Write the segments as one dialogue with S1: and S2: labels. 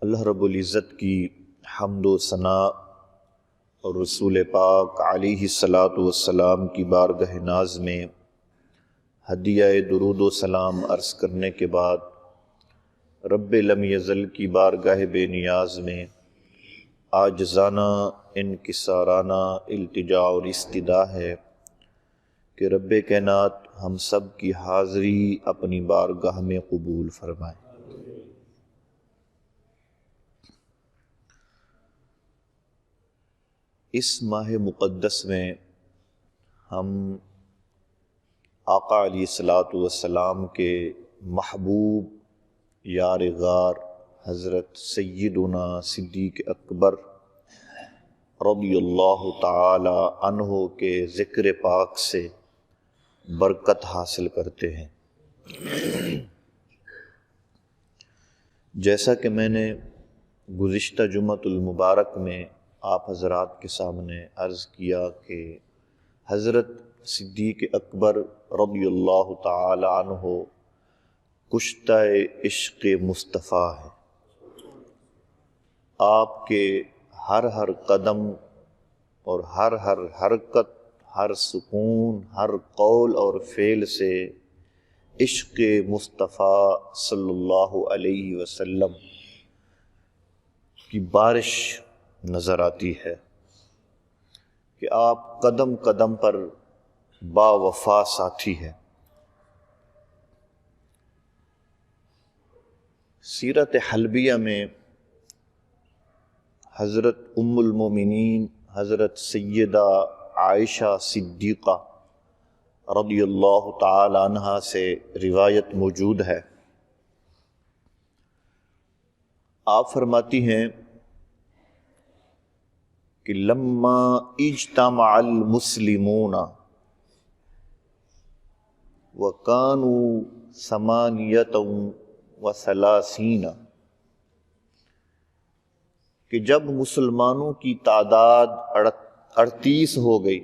S1: اللہ رب العزت کی حمد و ثناء اور رسول پاک علیہ الصلاۃ والسلام کی بارگاہ ناز میں ہدیہ درود و سلام عرض کرنے کے بعد رب لم یزل کی بارگاہ بے نیاز میں عاجزانہ انکسارانہ التجا اور استدعا ہے کہ رب کائنات ہم سب کی حاضری اپنی بارگاہ میں قبول فرمائے۔ اس ماہ مقدس میں ہم آقا علیہ الصلاۃ والسلام کے محبوب یار غار حضرت سیدنا صدیق اکبر رضی اللہ تعالی عنہ کے ذکر پاک سے برکت حاصل کرتے ہیں۔ جیسا کہ میں نے گزشتہ جمعۃ المبارک میں آپ حضرات کے سامنے عرض کیا کہ حضرت صدیق اکبر رضی اللہ تعالی عنہ کشتہ عشق مصطفیٰ ہے۔ آپ کے ہر قدم اور ہر حرکت، ہر سکون، ہر قول اور فعل سے عشق مصطفیٰ صلی اللہ علیہ وسلم کی بارش نظر آتی ہے کہ آپ قدم قدم پر با وفا ساتھی ہیں۔ سیرت حلبیہ میں حضرت ام المومنین حضرت سیدہ عائشہ صدیقہ رضی اللہ تعالی عنہا سے روایت موجود ہے۔ آپ فرماتی ہیں کہ لما اجتمع المسلمون وكانوا 38 کہ جب مسلمانوں کی تعداد 38 ہو گئی،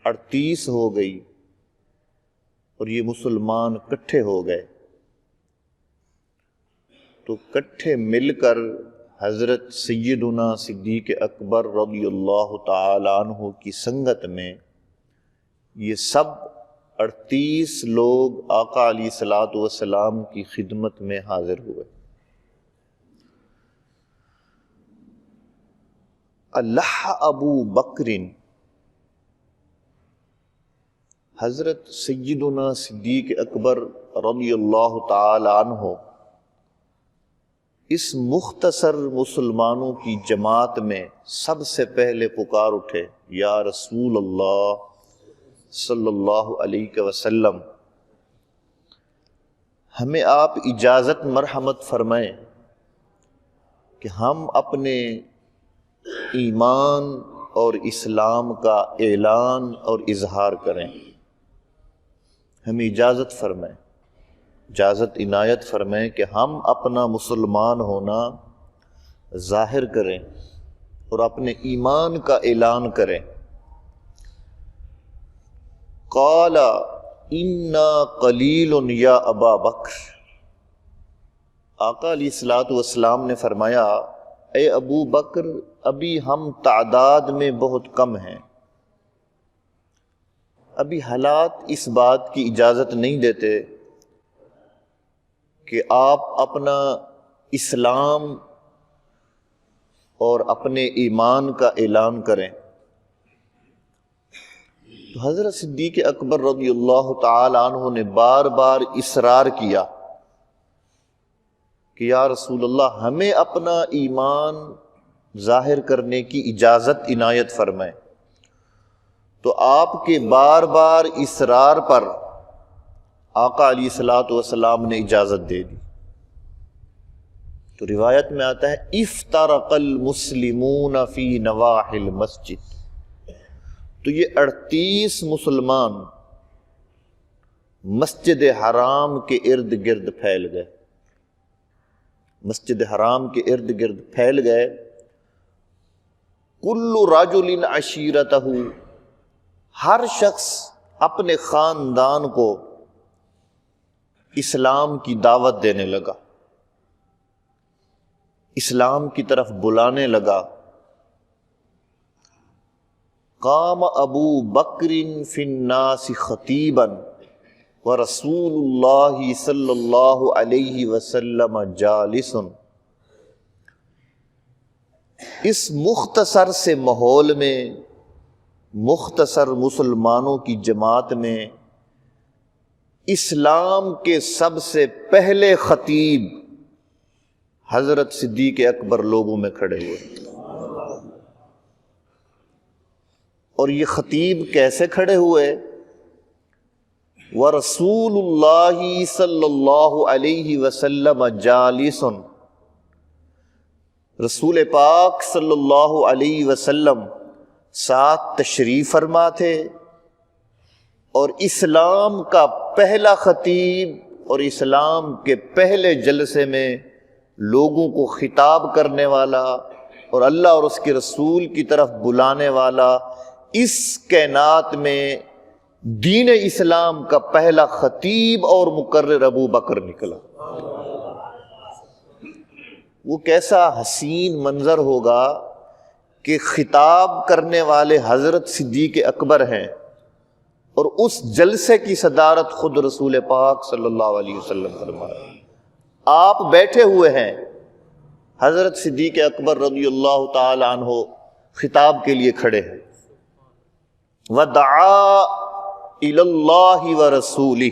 S1: 38 ہو گئی اور یہ مسلمان اکٹھے ہو گئے، تو اکٹھے مل کر حضرت سیدنا صدیق اکبر رضی اللہ تعالی عنہ کی سنگت میں یہ سب 38 لوگ آقا علیہ الصلاۃ والسلام کی خدمت میں حاضر ہوئے۔ اللہ ابو بکر، حضرت سیدنا صدیق اکبر رضی اللہ تعالی عنہ اس مختصر مسلمانوں کی جماعت میں سب سے پہلے پکار اٹھے، یا رسول اللہ صلی اللہ علیہ وسلم، ہمیں آپ اجازت مرحمت فرمائیں کہ ہم اپنے ایمان اور اسلام کا اعلان اور اظہار کریں، ہمیں اجازت فرمائیں، اجازت عنایت فرمائیں کہ ہم اپنا مسلمان ہونا ظاہر کریں اور اپنے ایمان کا اعلان کریں۔ قال انا قلیل یا ابا بکر، آقا علیہ الصلوۃ والسلام نے فرمایا، اے ابو بکر، ابھی ہم تعداد میں بہت کم ہیں، ابھی حالات اس بات کی اجازت نہیں دیتے کہ آپ اپنا اسلام اور اپنے ایمان کا اعلان کریں۔ تو حضرت صدیق اکبر رضی اللہ تعالی عنہ نے بار بار اصرار کیا کہ یا رسول اللہ، ہمیں اپنا ایمان ظاہر کرنے کی اجازت عنایت فرمائیں۔ تو آپ کے بار بار اصرار پر آقا علیہ الصلوۃ والسلام نے اجازت دے دی۔ تو روایت میں آتا ہے افترق المسلمون فی نواحی المسجد، تو یہ 38 مسلمان مسجد حرام کے ارد گرد پھیل گئے، مسجد حرام کے ارد گرد پھیل گئے۔ کل رجل عشیرتہ، ہر شخص اپنے خاندان کو اسلام کی دعوت دینے لگا، اسلام کی طرف بلانے لگا۔ قام ابو بکر فی الناس خطیبا ورسول اللہ صلی اللہ علیہ وسلم جالس۔ اس مختصر سے ماحول میں، مختصر مسلمانوں کی جماعت میں، اسلام کے سب سے پہلے خطیب حضرت صدیق اکبر لوگوں میں کھڑے ہوئے۔ اور یہ خطیب کیسے کھڑے ہوئے؟ وَرَسُولُ اللَّهِ صلی اللہ علیہ وسلم جالس، رسول پاک صلی اللہ علیہ وسلم ساتھ تشریف فرما تھے، اور اسلام کا پہلا خطیب اور اسلام کے پہلے جلسے میں لوگوں کو خطاب کرنے والا اور اللہ اور اس کے رسول کی طرف بلانے والا، اس کائنات میں دین اسلام کا پہلا خطیب اور مقرر ابو بکر نکلا۔ وہ کیسا حسین منظر ہوگا کہ خطاب کرنے والے حضرت صدیق اکبر ہیں، اور اس جلسے کی صدارت خود رسول پاک صلی اللہ علیہ وسلم فرما رہے ہیں۔ آپ بیٹھے ہوئے ہیں، حضرت صدیق اکبر رضی اللہ تعالی عنہ خطاب کے لیے کھڑے ہیں۔ وَدَعَا إِلَى اللَّهِ وَرَسُولِهِ،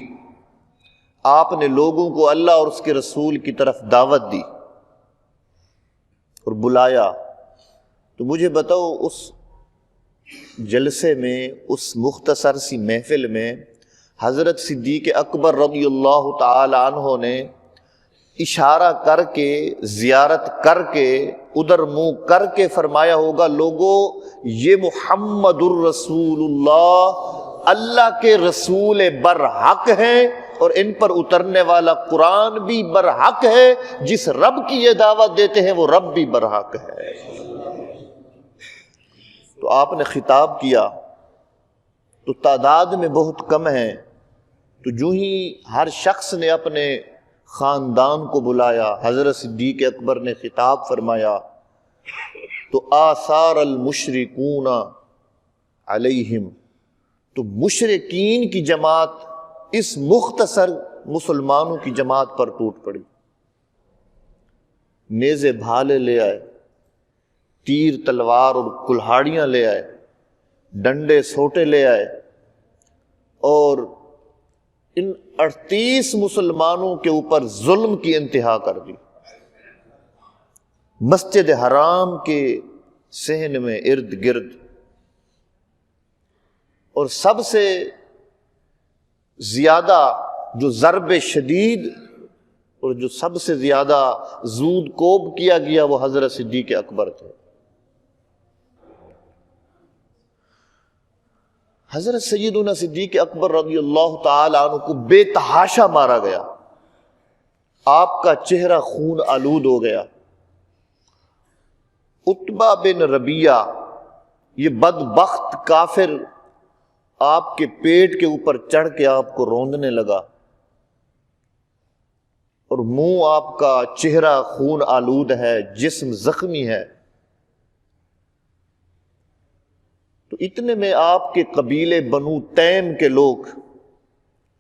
S1: آپ نے لوگوں کو اللہ اور اس کے رسول کی طرف دعوت دی اور بلایا۔ تو مجھے بتاؤ، اس جلسے میں، اس مختصر سی محفل میں حضرت صدیق اکبر رضی اللہ تعالی عنہ نے اشارہ کر کے، زیارت کر کے، ادھر منہ کر کے فرمایا ہوگا، لوگوں یہ محمد الرسول اللہ، اللہ کے رسول برحق ہیں، اور ان پر اترنے والا قرآن بھی برحق ہے، جس رب کی یہ دعوت دیتے ہیں وہ رب بھی برحق ہے۔ تو آپ نے خطاب کیا، تو تعداد میں بہت کم ہیں، تو جو ہی ہر شخص نے اپنے خاندان کو بلایا، حضرت صدیق اکبر نے خطاب فرمایا، تو آثار المشرکون علیہم، تو مشرکین کی جماعت اس مختصر مسلمانوں کی جماعت پر ٹوٹ پڑی۔ نیزے بھالے لے آئے، تیر تلوار اور کلہاڑیاں لے آئے، ڈنڈے سوٹے لے آئے، اور ان 38 مسلمانوں کے اوپر ظلم کی انتہا کر دی۔ مسجد حرام کے صحن میں ارد گرد، اور سب سے زیادہ جو ضرب شدید اور جو سب سے زیادہ زود کوب کیا گیا وہ حضرت صدیق اکبر تھے۔ حضرت سیدنا صدیق اکبر رضی اللہ تعالی عنہ کو بے تحاشا مارا گیا، آپ کا چہرہ خون آلود ہو گیا۔ عتبہ بن ربیعہ، یہ بدبخت کافر، آپ کے پیٹ کے اوپر چڑھ کے آپ کو روندنے لگا، اور منہ آپ کا، چہرہ خون آلود ہے، جسم زخمی ہے۔ تو اتنے میں آپ کے قبیلے بنو تیم کے لوگ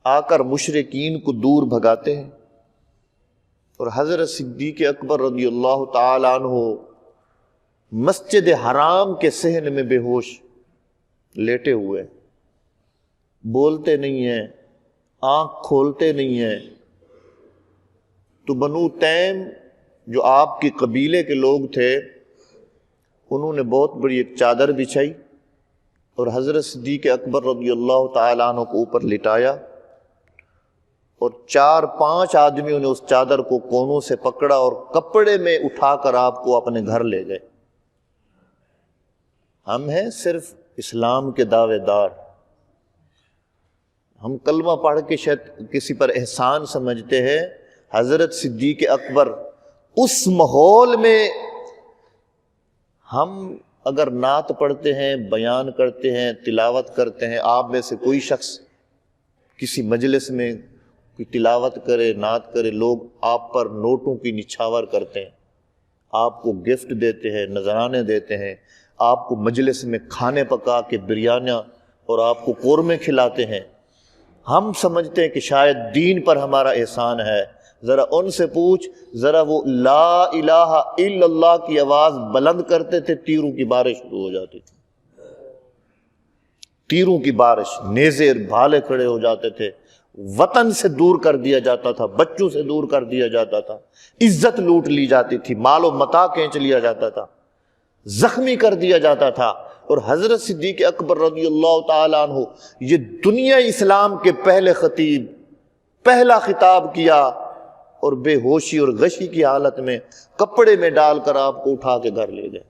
S1: آ کر مشرکین کو دور بھگاتے ہیں، اور حضرت صدیق اکبر رضی اللہ تعالی عنہ مسجد حرام کے صحن میں بے ہوش لیٹے ہوئے، بولتے نہیں ہیں، آنکھ کھولتے نہیں ہیں۔ تو بنو تیم جو آپ کے قبیلے کے لوگ تھے، انہوں نے بہت بڑی ایک چادر بچھائی اور حضرت صدیق اکبر رضی اللہ تعالی عنہ کو اوپر لٹایا، اور 4-5 آدمیوں نے اس چادر کو کونوں سے پکڑا اور کپڑے میں اٹھا کر آپ کو اپنے گھر لے گئے۔ ہم ہیں صرف اسلام کے دعوے دار، ہم کلمہ پڑھ کے شاید کسی پر احسان سمجھتے ہیں۔ حضرت صدیق اکبر اس ماحول میں، ہم اگر نعت پڑھتے ہیں، بیان کرتے ہیں، تلاوت کرتے ہیں، آپ میں سے کوئی شخص کسی مجلس میں کوئی تلاوت کرے، نعت کرے، لوگ آپ پر نوٹوں کی نچھاور کرتے ہیں، آپ کو گفٹ دیتے ہیں، نذرانے دیتے ہیں، آپ کو مجلس میں کھانے پکا کے بریانیاں اور آپ کو قورمے کھلاتے ہیں۔ ہم سمجھتے ہیں کہ شاید دین پر ہمارا احسان ہے۔ ذرا ان سے پوچھ، ذرا وہ لا الہ الا اللہ کی آواز بلند کرتے تھے، تیروں کی بارش شروع ہو جاتی تھی، تیروں کی بارش، نیزے اور بھالے کھڑے ہو جاتے تھے، وطن سے دور کر دیا جاتا تھا، بچوں سے دور کر دیا جاتا تھا، عزت لوٹ لی جاتی تھی، مال و متاع کھینچ لیا جاتا تھا، زخمی کر دیا جاتا تھا۔ اور حضرت صدیق اکبر رضی اللہ تعالیٰ عنہ یہ دنیا اسلام کے پہلے خطیب، پہلا خطاب کیا، اور بے ہوشی اور غشی کی حالت میں کپڑے میں ڈال کر آپ کو اٹھا کے گھر لے گئے،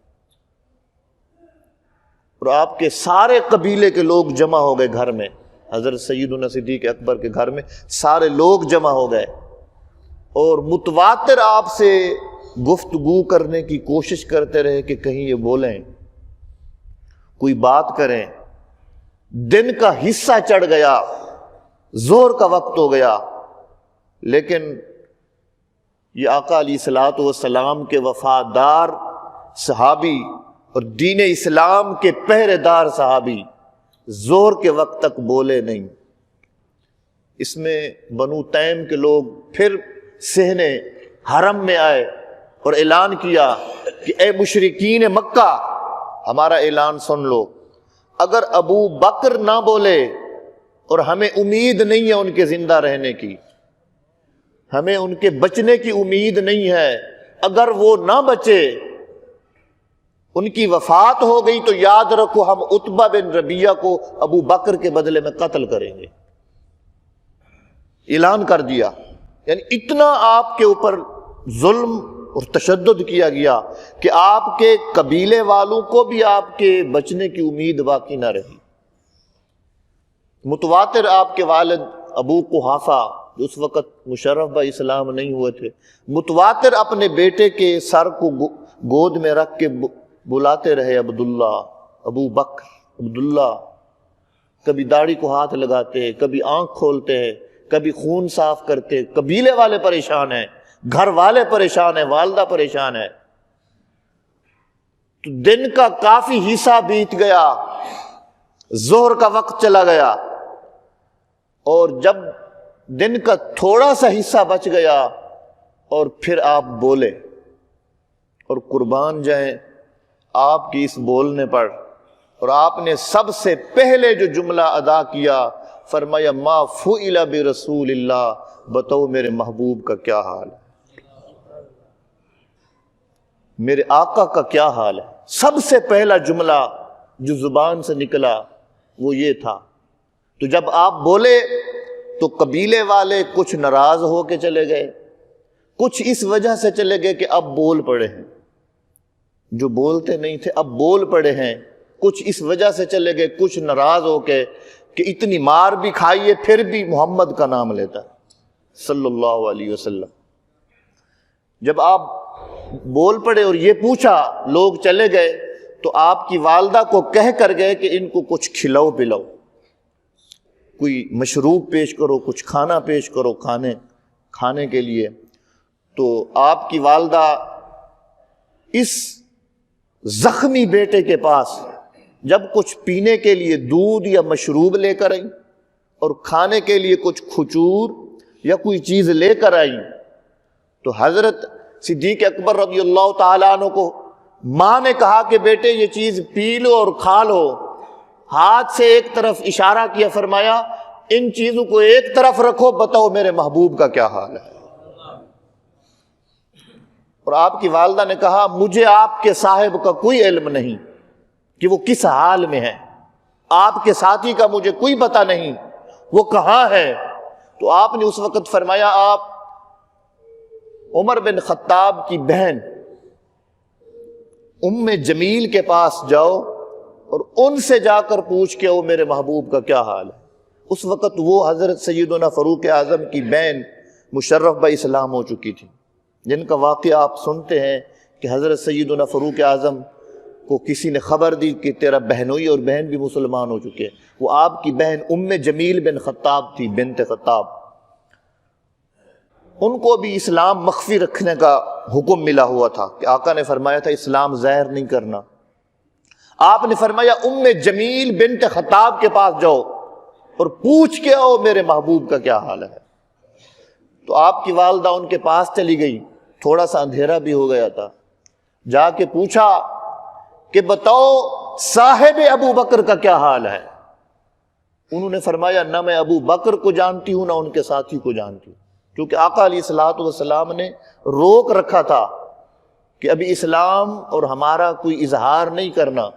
S1: اور آپ کے سارے قبیلے کے لوگ جمع ہو گئے گھر میں، حضرت سیدنا صدیق اکبر کے گھر میں سارے لوگ جمع ہو گئے، اور متواتر آپ سے گفتگو کرنے کی کوشش کرتے رہے کہ کہیں یہ بولیں، کوئی بات کریں۔ دن کا حصہ چڑھ گیا، زور کا وقت ہو گیا، لیکن یہ آقا علیہ الصلوۃ والسلام کے وفادار صحابی اور دین اسلام کے پہرے دار صحابی زور کے وقت تک بولے نہیں۔ اس میں بنو تیم کے لوگ پھر صحن حرم میں آئے اور اعلان کیا کہ اے مشرکین مکہ، ہمارا اعلان سن لو، اگر ابو بکر نہ بولے، اور ہمیں امید نہیں ہے ان کے زندہ رہنے کی، ہمیں ان کے بچنے کی امید نہیں ہے، اگر وہ نہ بچے، ان کی وفات ہو گئی تو یاد رکھو ہم عتبہ بن ربیعہ کو ابو بکر کے بدلے میں قتل کریں گے۔ اعلان کر دیا، یعنی اتنا آپ کے اوپر ظلم اور تشدد کیا گیا کہ آپ کے قبیلے والوں کو بھی آپ کے بچنے کی امید باقی نہ رہی۔ متواتر آپ کے والد ابو قحافہ جو اس وقت مشرف با اسلام نہیں ہوئے تھے، متواتر اپنے بیٹے کے سر کو گود میں رکھ کے بلاتے رہے عبداللہ، ابو بکر، عبداللہ۔ کبھی داڑھی کو ہاتھ لگاتے، کبھی آنکھ کھولتے ہیں، کبھی خون صاف کرتے۔ قبیلے والے پریشان ہیں، گھر والے پریشان ہیں، والدہ پریشان ہے۔ تو دن کا کافی حصہ بیت گیا، ظہر کا وقت چلا گیا، اور جب دن کا تھوڑا سا حصہ بچ گیا اور پھر آپ بولے، اور قربان جائیں آپ کی اس بولنے پر، اور آپ نے سب سے پہلے جو جملہ ادا کیا، فرمایا ما فعل برسول اللہ، بتاؤ میرے محبوب کا کیا حال ہے، میرے آقا کا کیا حال ہے۔ سب سے پہلا جملہ جو زبان سے نکلا وہ یہ تھا۔ تو جب آپ بولے تو قبیلے والے کچھ ناراض ہو کے چلے گئے، کچھ اس وجہ سے چلے گئے کہ اب بول پڑے ہیں، جو بولتے نہیں تھے اب بول پڑے ہیں، کچھ اس وجہ سے چلے گئے، کچھ ناراض ہو کے کہ اتنی مار بھی کھائیے پھر بھی محمد کا نام لیتا ہے صلی اللہ علیہ وسلم۔ جب آپ بول پڑے اور یہ پوچھا، لوگ چلے گئے، تو آپ کی والدہ کو کہہ کر گئے کہ ان کو کچھ کھلاؤ پلاؤ، کوئی مشروب پیش کرو، کچھ کھانا پیش کرو کھانے کے لیے۔ تو آپ کی والدہ اس زخمی بیٹے کے پاس جب کچھ پینے کے لیے دودھ یا مشروب لے کر آئیں اور کھانے کے لیے کچھ کھجور یا کوئی چیز لے کر آئیں، تو حضرت صدیق اکبر رضی اللہ تعالیٰ عنہ کو ماں نے کہا کہ بیٹے یہ چیز پی لو اور کھا لو، ہاتھ سے ایک طرف اشارہ کیا، فرمایا ان چیزوں کو ایک طرف رکھو، بتاؤ میرے محبوب کا کیا حال ہے۔ اور آپ کی والدہ نے کہا مجھے آپ کے صاحب کا کوئی علم نہیں کہ وہ کس حال میں ہے، آپ کے ساتھی کا مجھے کوئی پتہ نہیں وہ کہاں ہے۔ تو آپ نے اس وقت فرمایا آپ عمر بن خطاب کی بہن ام جمیل کے پاس جاؤ اور ان سے جا کر پوچھ کے وہ میرے محبوب کا کیا حال ہے۔ اس وقت وہ حضرت سیدنا فاروق اعظم کی بہن مشرف با اسلام ہو چکی تھی، جن کا واقعہ آپ سنتے ہیں کہ حضرت سیدنا فاروق اعظم کو کسی نے خبر دی کہ تیرا بہنوئی اور بہن بھی مسلمان ہو چکے ہیں۔ وہ آپ کی بہن ام جمیل بن خطاب تھی، بنت خطاب۔ ان کو بھی اسلام مخفی رکھنے کا حکم ملا ہوا تھا کہ آقا نے فرمایا تھا اسلام ظاہر نہیں کرنا. آپ نے فرمایا ام جمیل بنت خطاب کے پاس جاؤ اور پوچھ کے آؤ میرے محبوب کا کیا حال ہے. تو آپ کی والدہ ان کے پاس چلی گئی، تھوڑا سا اندھیرا بھی ہو گیا تھا. جا کے پوچھا کہ بتاؤ صاحب ابو بکر کا کیا حال ہے. انہوں نے فرمایا نہ میں ابو بکر کو جانتی ہوں نہ ان کے ساتھی کو جانتی ہوں، کیونکہ آقا علیہ الصلوۃ والسلام نے روک رکھا تھا کہ ابھی اسلام اور ہمارا کوئی اظہار نہیں کرنا.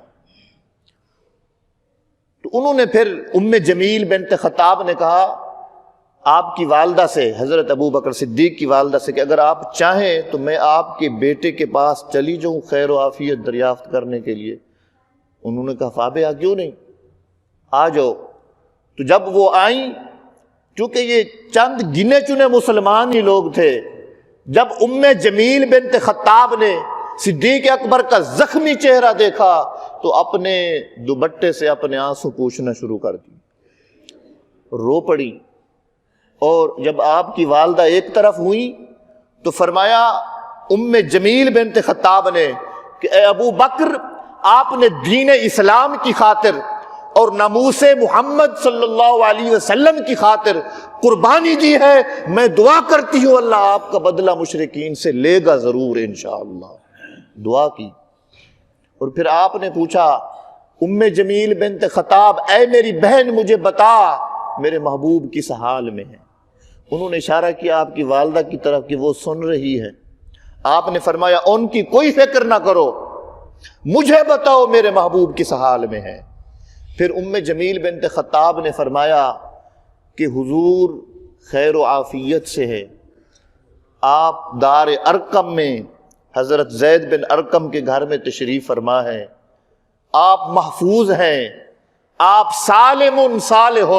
S1: تو انہوں نے پھر ام جمیل بنت خطاب نے کہا آپ کی والدہ سے، حضرت ابو بکر صدیق کی والدہ سے، کہ اگر آپ چاہیں تو میں آپ کے بیٹے کے پاس چلی جاؤں خیر و عافیت دریافت کرنے کے لیے. انہوں نے کہا فابہا کیوں نہیں، آ جاؤ. تو جب وہ آئیں، چونکہ یہ چند گنے چنے مسلمان ہی لوگ تھے، جب ام جمیل بنت خطاب نے صدیق اکبر کا زخمی چہرہ دیکھا تو اپنے دوپٹے سے اپنے آنسو پوچھنا شروع کر دی، رو پڑی. اور جب آپ کی والدہ ایک طرف ہوئی تو فرمایا ام جمیل بنت خطاب نے کہ اے ابو بکر، آپ نے دین اسلام کی خاطر اور ناموس محمد صلی اللہ علیہ وسلم کی خاطر قربانی دی ہے، میں دعا کرتی ہوں اللہ آپ کا بدلہ مشرکین سے لے گا ضرور انشاءاللہ. دعا کی. اور پھر آپ نے پوچھا ام جمیل بنت خطاب، اے میری بہن مجھے بتا میرے محبوب کس حال میں ہے. انہوں نے اشارہ کیا آپ کی والدہ کی طرف کہ وہ سن رہی ہے. آپ نے فرمایا ان کی کوئی فکر نہ کرو، مجھے بتاؤ میرے محبوب کس حال میں ہے. پھر ام جمیل بنت خطاب نے فرمایا کہ حضور خیر و عافیت سے ہے، آپ دار ارقم میں حضرت زید بن ارقم کے گھر میں تشریف فرما ہے، آپ محفوظ ہیں، آپ سالم صالح،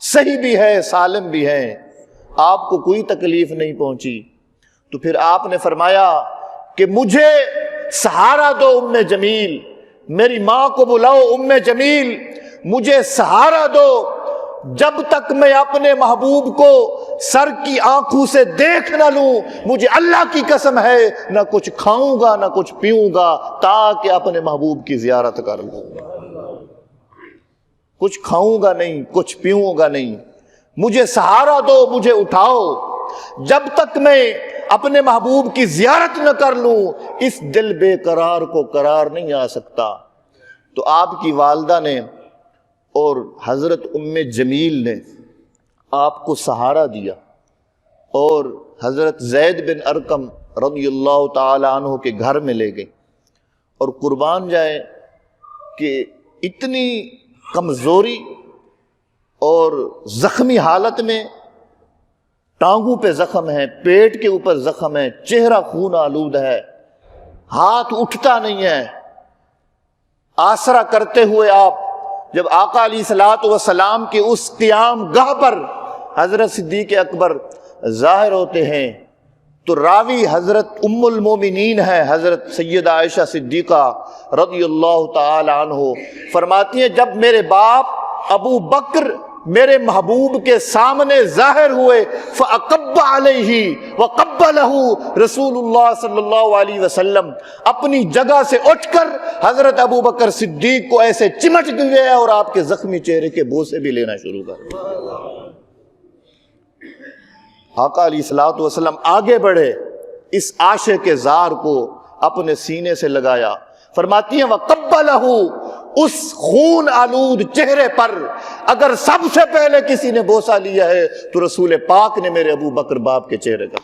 S1: صحیح بھی ہے سالم بھی ہیں، آپ کو کوئی تکلیف نہیں پہنچی. تو پھر آپ نے فرمایا کہ مجھے سہارا دو ام جمیل، میری ماں کو بلاؤ ام جمیل، مجھے سہارا دو جب تک میں اپنے محبوب کو سر کی آنکھوں سے دیکھ نہ لوں، مجھے اللہ کی قسم ہے نہ کچھ کھاؤں گا نہ کچھ پیوں گا تاکہ اپنے محبوب کی زیارت کر لوں. کچھ کھاؤں گا نہیں، کچھ پیوں گا نہیں، مجھے سہارا دو، مجھے اٹھاؤ، جب تک میں اپنے محبوب کی زیارت نہ کر لوں اس دل بے قرار کو قرار نہیں آ سکتا. تو آپ کی والدہ نے اور حضرت ام جمیل نے آپ کو سہارا دیا اور حضرت زید بن ارقم رضی اللہ تعالی عنہ کے گھر میں لے گئے. اور قربان جائیں کہ اتنی کمزوری اور زخمی حالت میں، ٹانگوں پہ زخم ہے، پیٹ کے اوپر زخم ہے، چہرہ خون آلود ہے، ہاتھ اٹھتا نہیں ہے، آسرا کرتے ہوئے آپ جب آقا علیہ الصلوۃ والسلام کے اس قیام گاہ پر حضرت صدیق اکبر ظاہر ہوتے ہیں تو راوی حضرت ام المومنین ہے حضرت سیدہ عائشہ صدیقہ رضی اللہ تعالی عنہ، فرماتی ہیں جب میرے باپ ابو بکر میرے محبوب کے سامنے ظاہر ہوئے فَأَقَبَّ عَلَيْهِ وَقَبَّلَهُ رسول اللہ صلی اللہ علیہ وسلم اپنی جگہ سے اٹھ کر حضرت ابو بکر صدیق کو ایسے چمٹ گئے اور آپ کے زخمی چہرے کے بوسے بھی لینا شروع کر دیا. آقا علیہ الصلوۃ والسلام آگے بڑھے، اس عاشق کے زار کو اپنے سینے سے لگایا. فرماتی ہیں وَقَبَّلَهُ اس خون آلود چہرے پر اگر سب سے پہلے کسی نے بوسہ لیا ہے تو رسول پاک نے میرے ابو بکر باپ کے چہرے کا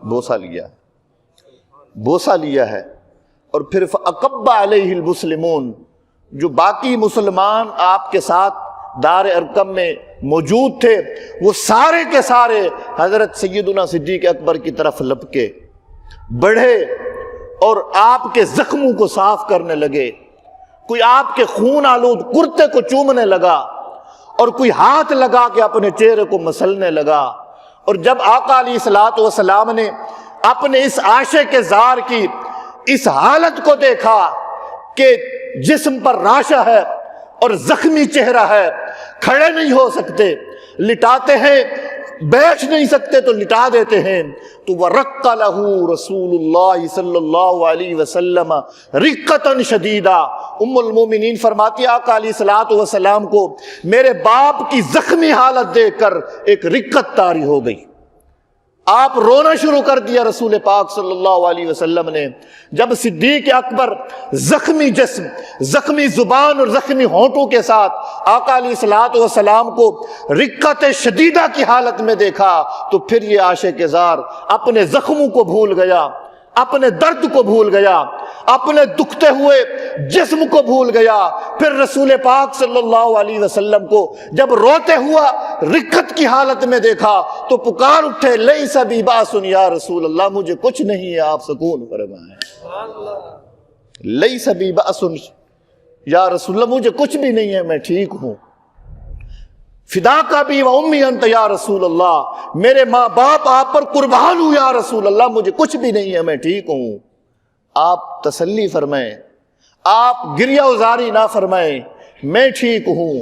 S1: بوسہ لیا ہے. اور پھر فَأَقَبَّ عَلَيْهِ الْمُسْلِمُونَ جو باقی مسلمان آپ کے ساتھ دار ارقم میں موجود تھے وہ سارے کے سارے حضرت سیدنا صدیق اکبر کی طرف لپکے بڑھے اور آپ کے زخموں کو صاف کرنے لگے. کوئی آپ کے خون آلود کرتے کو چومنے لگا اور کوئی ہاتھ لگا کے اپنے چہرے کو مسلنے لگا. اور جب آقا علیہ الصلوۃ والسلام نے اپنے اس عاشق کے زار کی اس حالت کو دیکھا کہ جسم پر راشہ ہے اور زخمی چہرہ ہے، کھڑے نہیں ہو سکتے، لٹاتے ہیں بیٹھ نہیں سکتے تو لٹا دیتے ہیں. تو وَرَقَّ لَهُ رسول اللہ صلی اللہ علیہ وسلم رقۃ شدیدہ. ام المومنین فرماتی آقا علیہ الصلوۃ والسلام کو میرے باپ کی زخمی حالت دیکھ کر ایک رقت طاری ہو گئی. آپ رونا شروع کر دیا رسول پاک صلی اللہ علیہ وسلم نے. جب صدیق اکبر زخمی جسم، زخمی زبان اور زخمی ہونٹوں کے ساتھ آقا علیہ الصلوۃ والسلام کو رقت شدیدہ کی حالت میں دیکھا تو پھر یہ عاشق زار اپنے زخموں کو بھول گیا، اپنے درد کو بھول گیا، اپنے دکھتے ہوئے جسم کو بھول گیا. پھر رسول پاک صلی اللہ علیہ وسلم کو جب روتے ہوا رقت کی حالت میں دیکھا تو پکار اٹھے لیس بی باس یا رسول اللہ، مجھے کچھ نہیں ہے، آپ سکون فرمائیں. لیس بی باس یا رسول اللہ، مجھے کچھ بھی نہیں ہے، میں ٹھیک ہوں. فداک ابی و امی انت یا رسول اللہ، میرے ماں باپ آپ پر قربان ہوں یا رسول اللہ، مجھے کچھ بھی نہیں ہے، میں ٹھیک ہوں. آپ تسلی فرمائیں، آپ گریہ ازاری نہ فرمائیں، میں ٹھیک ہوں.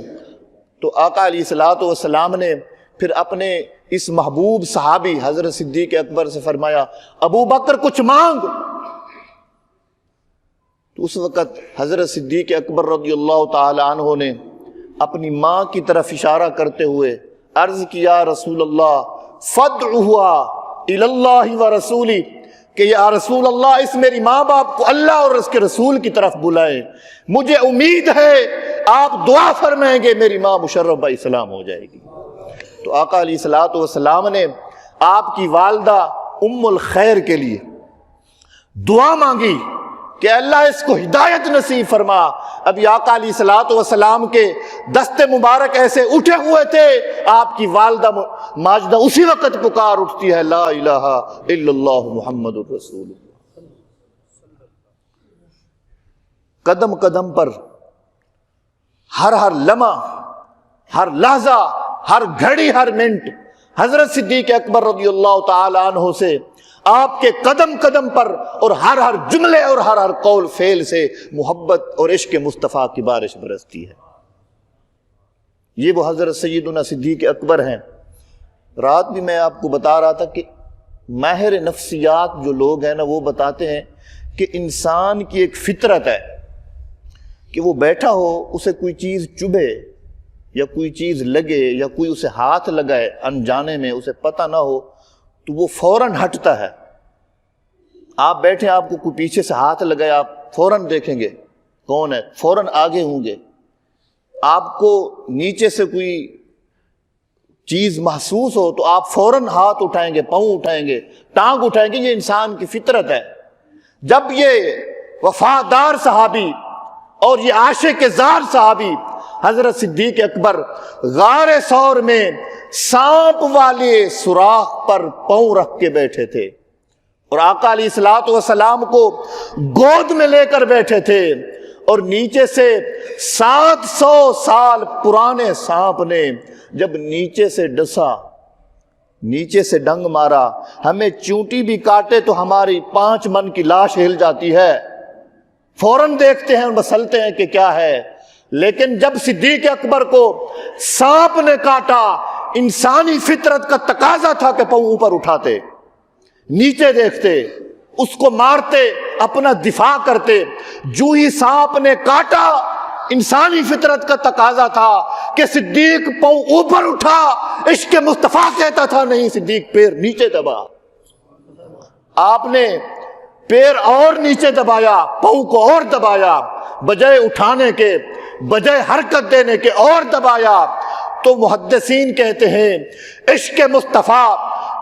S1: تو آقا علیہ الصلوۃ والسلام نے پھر اپنے اس محبوب صحابی حضرت صدیق اکبر سے فرمایا ابو بکر کچھ مانگ. تو اس وقت حضرت صدیق اکبر رضی اللہ تعالی عنہ نے اپنی ماں کی طرف اشارہ کرتے ہوئے عرض کیا رسول اللہ فادعوها الی اللہ ورسولی، کہ یا رسول اللہ اس میری ماں باپ کو اللہ اور اس کے رسول کی طرف بلائیں، مجھے امید ہے آپ دعا فرمائیں گے میری ماں مشرف اسلام ہو جائے گی. تو آقا علیہ الصلوۃ والسلام نے آپ کی والدہ ام الخیر کے لیے دعا مانگی کہ اللہ اس کو ہدایت نصیب فرما. ابھی آقا علیہ الصلوۃ والسلام کے دست مبارک ایسے اٹھے ہوئے تھے، آپ کی والدہ ماجدہ اسی وقت پکار اٹھتی ہے لا الہ الا اللہ محمد الرسول اللہ. قدم قدم پر ہر لمحہ، ہر لحظہ، ہر گھڑی، ہر منٹ حضرت صدیق اکبر رضی اللہ تعالی عنہ سے آپ کے قدم قدم پر اور ہر جملے اور ہر قول فعل سے محبت اور عشق مصطفیٰ کی بارش برستی ہے. یہ وہ حضرت سیدنا صدیق اکبر ہیں. رات بھی میں آپ کو بتا رہا تھا کہ ماہر نفسیات جو لوگ ہیں نا وہ بتاتے ہیں کہ انسان کی ایک فطرت ہے کہ وہ بیٹھا ہو، اسے کوئی چیز چبھے یا کوئی چیز لگے یا کوئی اسے ہاتھ لگائے انجانے میں، اسے پتہ نہ ہو تو وہ فوراً ہٹتا ہے. آپ بیٹھے، آپ کو کوئی پیچھے سے ہاتھ لگائے، آپ فوراً دیکھیں گے کون ہے، فوراً آگے ہوں گے. آپ کو نیچے سے کوئی چیز محسوس ہو تو آپ فوراً ہاتھ اٹھائیں گے، پاؤں اٹھائیں گے، ٹانگ اٹھائیں گے. یہ انسان کی فطرت ہے. جب یہ وفادار صحابی اور یہ عاشق زار صحابی حضرت صدیق اکبر غار ثور میں سانپ والے سوراخ پر پاؤں رکھ کے بیٹھے تھے اور آقا علیہ الصلوۃ والسلام کو گود میں لے کر بیٹھے تھے، اور نیچے سے 700 سال پرانے سانپ نے جب نیچے سے ڈسا، نیچے سے ڈنگ مارا، ہمیں چونٹی بھی کاٹے تو ہماری 5 من کی لاش ہل جاتی ہے، فوراً دیکھتے ہیں، مسلتے ہیں کہ کیا ہے. لیکن جب صدیق اکبر کو سانپ نے کاٹا، انسانی فطرت کا تقاضا تھا کہ پاؤں اوپر اٹھاتے، نیچے دیکھتے، اس کو مارتے، اپنا دفاع کرتے. جو ہی سانپ نے کاٹا، انسانی فطرت کا تقاضا تھا کہ صدیق پاؤں اوپر اٹھا. عشق مصطفیٰ کہتا تھا نہیں، صدیق پیر نیچے دبا. آپ نے پیر اور نیچے دبایا، پاؤں کو اور دبایا، بجائے اٹھانے کے، بجائے حرکت دینے کے اور دبایا. تو محدثین کہتے ہیں عشق مصطفیٰ،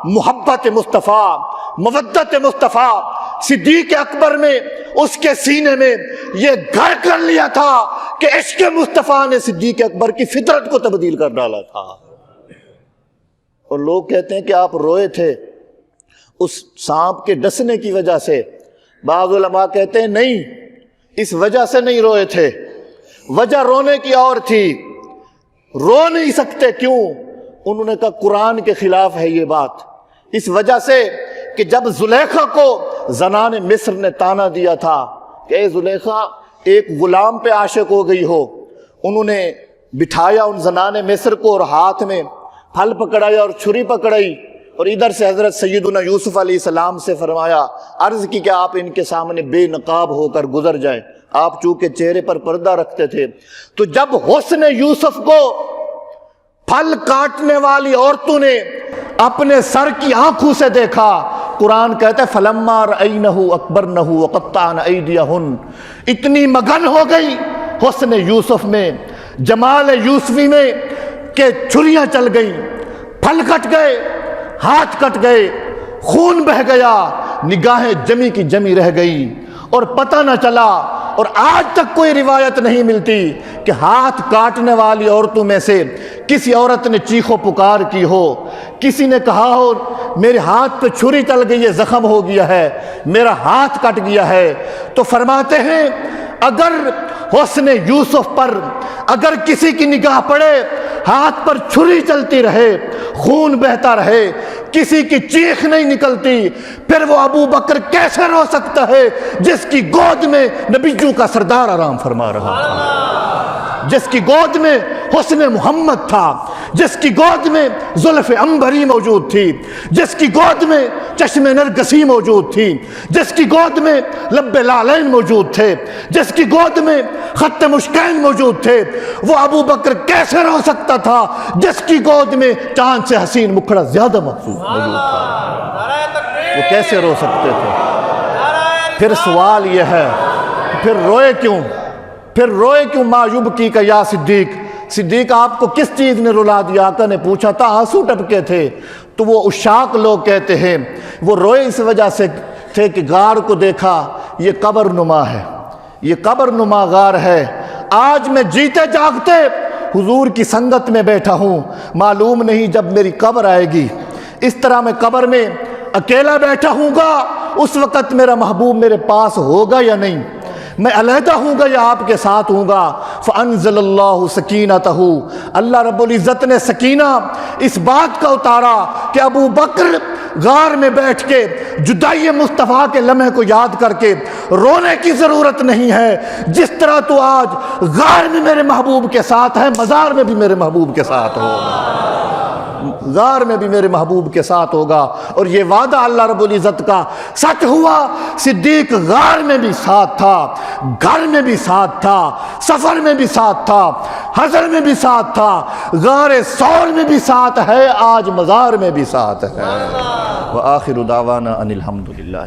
S1: محبت مصطفیٰ، مودت مصطفیٰ صدیق اکبر میں، اس کے سینے میں یہ گھر کر لیا تھا کہ عشق مصطفیٰ نے صدیق اکبر کی فطرت کو تبدیل کر ڈالا تھا. اور لوگ کہتے ہیں کہ آپ روئے تھے اس سانپ کے ڈسنے کی وجہ سے. بعض علماء کہتے ہیں نہیں، اس وجہ سے نہیں روئے تھے، وجہ رونے کی اور تھی. رو نہیں سکتے، کیوں؟ انہوں نے کہا قرآن کے خلاف ہے یہ بات، اس وجہ سے کہ جب زلیخا کو زنان مصر نے تانا دیا تھا کہ اے زلیخا ایک غلام پہ عاشق ہو گئی ہو، انہوں نے بٹھایا ان زنان مصر کو اور ہاتھ میں پھل پکڑایا اور چھری پکڑائی، اور ادھر سے حضرت سیدنا یوسف علیہ السلام سے فرمایا، عرض کی کہ آپ ان کے سامنے بے نقاب ہو کر گزر جائیں۔ آپ چونکہ چہرے پر پردہ رکھتے تھے، تو جب حسن یوسف کو پھل کاٹنے والی عورتوں نے اپنے سر کی آنکھوں سے دیکھا، قرآن کہتا ہے فَلَمَّا رَأَيْنَهُ أَكْبَرْنَهُ وَقَطَّعْنَ أَيْدِيَهُنَّ، اتنی مگن ہو گئی حسن یوسف میں، جمال یوسفی میں کہ چھریاں چل گئیں، پھل کٹ گئے، ہاتھ کٹ گئے، خون بہہ گیا، نگاہیں جمی کی جمی رہ گئی اور پتہ نہ چلا۔ اور آج تک کوئی روایت نہیں ملتی کہ ہاتھ کاٹنے والی عورتوں میں سے کسی عورت نے چیخ و پکار کی ہو، کسی نے کہا ہو میرے ہاتھ پہ چھری چل گئی ہے، زخم ہو گیا ہے، میرا ہاتھ کٹ گیا ہے۔ تو فرماتے ہیں اگر حسن یوسف پر اگر کسی کی نگاہ پڑے، ہاتھ پر چھری چلتی رہے، خون بہتا رہے، کسی کی چیخ نہیں نکلتی، پھر وہ ابو بکر کیسے رو سکتا ہے جس کی گود میں نبیوں کا سردار آرام فرما رہا تھا، جس کی گود میں حسن محمد تھا، جس کی گود میں زلف عنبری موجود تھی، جس کی گود میں چشم نرگسی موجود تھی، جس کی گود میں لب لالین موجود تھے، جس کی گود میں خط مشکین موجود تھے، وہ ابو بکر کیسے رو سکتا تھا جس کی گود میں چاند سے حسین مکھڑا زیادہ موجود تھا؟ وہ کیسے رو سکتے تھے؟ پھر سوال یہ ہے، پھر روئے کیوں؟ پھر روئے کیوں؟ ما یبکی کا یا صدیق، صدیق آپ کو کس چیز نے رلا دیا؟ آقا نے پوچھا تھا، آنسو ٹپکے تھے۔ تو وہ عشاق لوگ کہتے ہیں وہ روئے اس وجہ سے تھے کہ غار کو دیکھا، یہ قبر نما ہے، یہ قبر نما غار ہے۔ آج میں جیتے جاگتے حضور کی سنگت میں بیٹھا ہوں، معلوم نہیں جب میری قبر آئے گی، اس طرح میں قبر میں اکیلا بیٹھا ہوں گا، اس وقت میرا محبوب میرے پاس ہوگا یا نہیں، میں علیحدہ ہوں گا یا آپ کے ساتھ ہوں گا۔ فَأَنزَلَ اللَّهُ سَكِينَتَهُ، اللہ رب العزت نے سکینہ اس بات کا اتارا کہ ابو بکر غار میں بیٹھ کے جدائی مصطفیٰ کے لمحے کو یاد کر کے رونے کی ضرورت نہیں ہے، جس طرح تو آج غار میں میرے محبوب کے ساتھ ہے، مزار میں بھی میرے محبوب کے ساتھ ہوگا، غار میں بھی میرے محبوب کے ساتھ ہوگا۔ اور یہ وعدہ اللہ رب العزت کا سچ ہوا، صدیق غار میں بھی ساتھ تھا، گھر میں بھی ساتھ تھا، سفر میں بھی ساتھ تھا، حضر میں بھی ساتھ تھا، غار ثور میں بھی ساتھ ہے، آج مزار میں بھی ساتھ ہے۔ وآخر دعوانا ان الحمد للہ۔